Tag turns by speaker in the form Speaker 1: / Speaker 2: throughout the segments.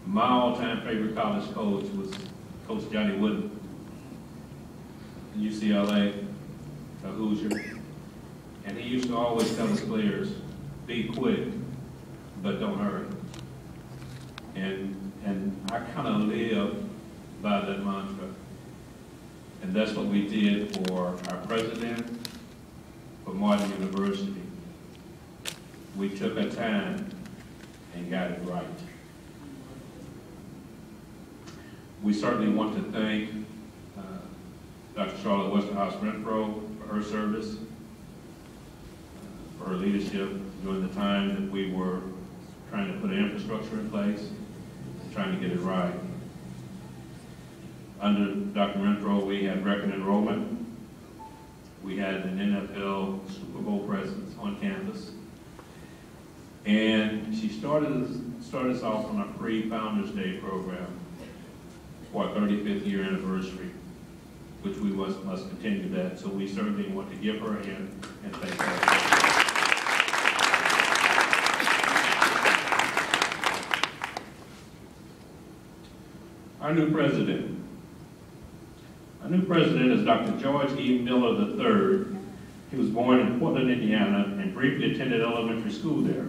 Speaker 1: My all-time favorite college coach was Coach Johnny Wooden, UCLA, a Hoosier. And he used to always tell his players, be quick, but don't hurry. And I kind of live by that mantra. And that's what we did for our president, for Martin University. We took our time and got it right. We certainly want to thank Dr. Charlotte Westerhouse Renfro for her service, for her leadership during the time that we were trying to put an infrastructure in place and trying to get it right. Under Dr. Renfro, we had record enrollment. We had an NFL Super Bowl presence on campus. And she started us off on a pre-Founders Day program for our 35th year anniversary, which we must continue that. So we certainly want to give her a hand and thank her. Our new president. Our new president is Dr. George E. Miller III. He was born in Portland, Indiana, and briefly attended elementary school there.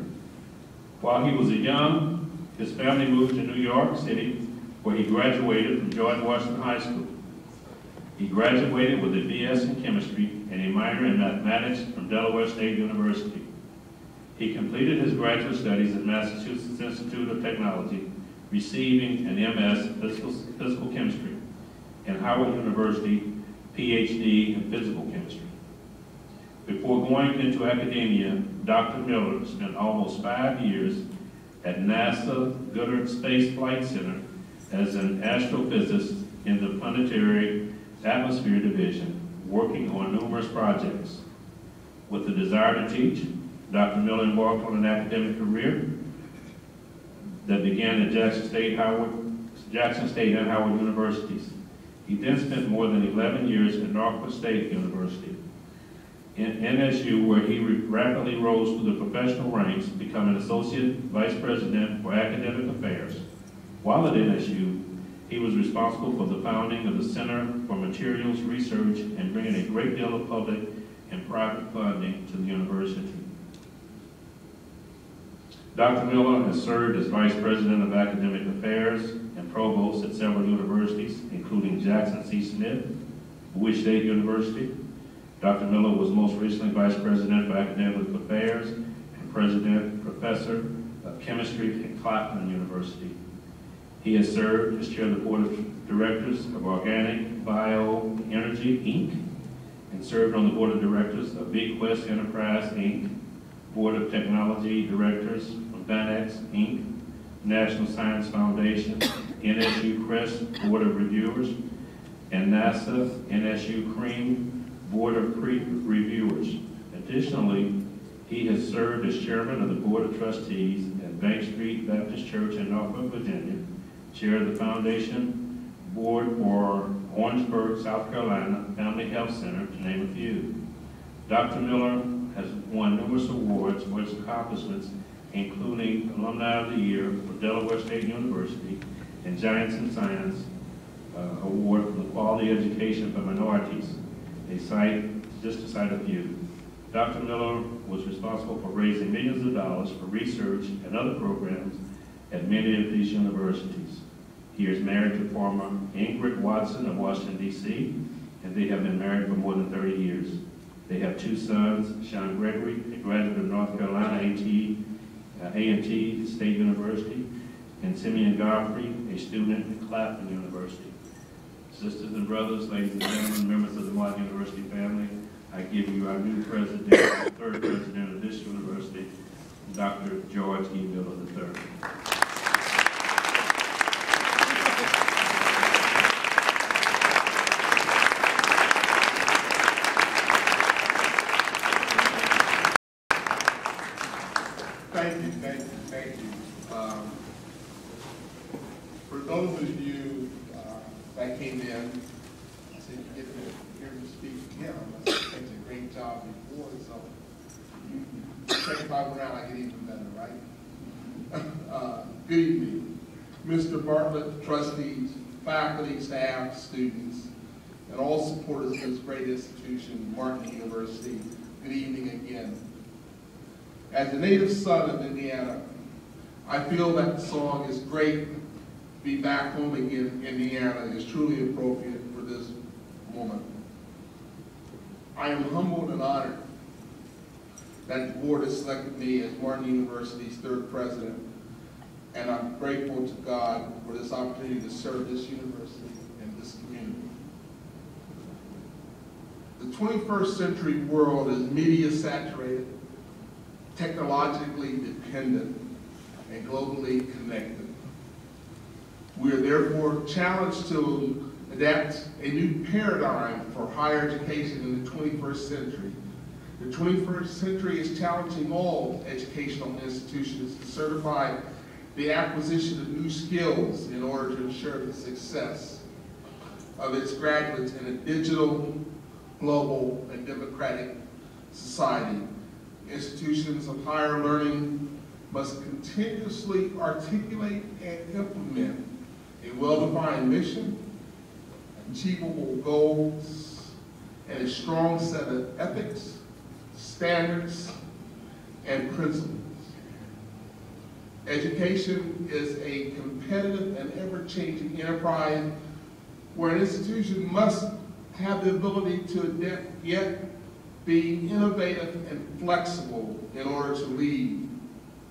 Speaker 1: While he was young, his family moved to New York City, where he graduated from George Washington High School. He graduated with a BS in chemistry and a minor in mathematics from Delaware State University. He completed his graduate studies at Massachusetts Institute of Technology, receiving an MS Physical Chemistry, and Howard University PhD in Physical Chemistry. Before going into academia, Dr. Miller spent almost 5 years at NASA Goddard Space Flight Center as an astrophysicist in the Planetary Atmosphere Division, working on numerous projects. With the desire to teach, Dr. Miller embarked on an academic career that began at Jackson State and Howard Universities. He then spent more than 11 years at Norfolk State University. In NSU, where he rapidly rose through the professional ranks, becoming Associate Vice President for Academic Affairs. While at NSU, he was responsible for the founding of the Center for Materials Research and bringing a great deal of public and private funding to the university. Dr. Miller has served as Vice President of Academic Affairs and Provost at several universities, including Jackson C. Smith, Bowie State University. Dr. Miller was most recently Vice President for Academic Affairs and President Professor of Chemistry at Claflin University. He has served as Chair of the Board of Directors of Organic Bioenergy, Inc., and served on the Board of Directors of BeQuest Enterprise, Inc., Board of Technology Directors of Vanex, Inc., National Science Foundation, NSU Crest Board of Reviewers, and NASA NSU CREAM Board of Reviewers. Additionally, he has served as Chairman of the Board of Trustees at Bank Street Baptist Church in Norfolk, Virginia, Chair of the Foundation Board for Orangeburg, South Carolina Family Health Center, to name a few. Dr. Miller has won numerous awards for his accomplishments, including Alumni of the Year for Delaware State University and Giants in Science Award for the Quality Education for Minorities. Just to cite a few. Dr. Miller was responsible for raising millions of dollars for research and other programs at many of these universities. He is married to former Ingrid Watson of Washington, D.C., and they have been married for more than 30 years. They have 2 sons, Sean Gregory, a graduate of North Carolina A&T State University, and Simeon Godfrey, a student at Claflin University. Sisters and brothers, ladies and gentlemen, members of the Martin University family, I give you our new president, the 3rd president of this university, Dr. George E. Miller III.
Speaker 2: Thank you. For those of you that came in, so you get to hear me speak again, I must have done a great job before, so you check if I went out, I get even better, right? Good evening. Mr. Bartlett, trustees, faculty, staff, students, and all supporters of this great institution, Martin University, good evening again. As a native son of Indiana, I feel that the song "It's Great to Be Back Home Again in Indiana" is truly appropriate for this moment. I am humbled and honored that the board has selected me as Martin University's third president, and I'm grateful to God for this opportunity to serve this university and this community. The 21st century world is media saturated, technologically dependent, and globally connected. We are therefore challenged to adapt a new paradigm for higher education in the 21st century. The 21st century is challenging all educational institutions to certify the acquisition of new skills in order to ensure the success of its graduates in a digital, global, and democratic society. Institutions of higher learning must continuously articulate and implement a well-defined mission, achievable goals, and a strong set of ethics, standards, and principles. Education is a competitive and ever-changing enterprise where an institution must have the ability to adapt, yet be innovative and flexible in order to lead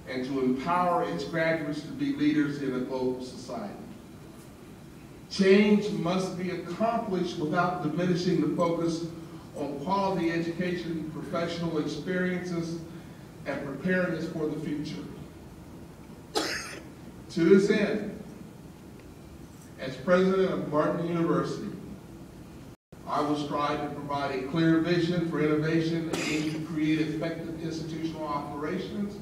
Speaker 2: and to empower its graduates to be leaders in a global society. Change must be accomplished without diminishing the focus on quality education, professional experiences, and preparing us for the future. To this end, as president of Martin University, I will strive to provide a clear vision for innovation and aim to create effective institutional operations,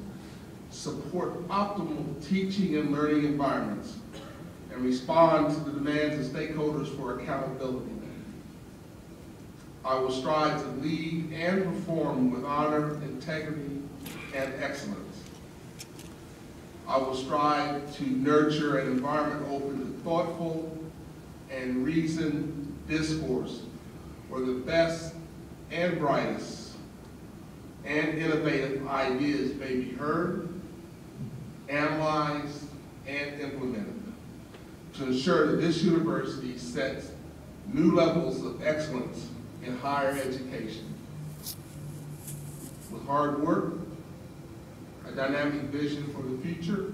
Speaker 2: support optimal teaching and learning environments, and respond to the demands of stakeholders for accountability. I will strive to lead and perform with honor, integrity, and excellence. I will strive to nurture an environment open to thoughtful and reasoned discourse where the best and brightest and innovative ideas may be heard, analyzed, and implemented to ensure that this university sets new levels of excellence in higher education. With hard work, a dynamic vision for the future,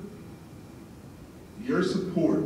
Speaker 2: your support,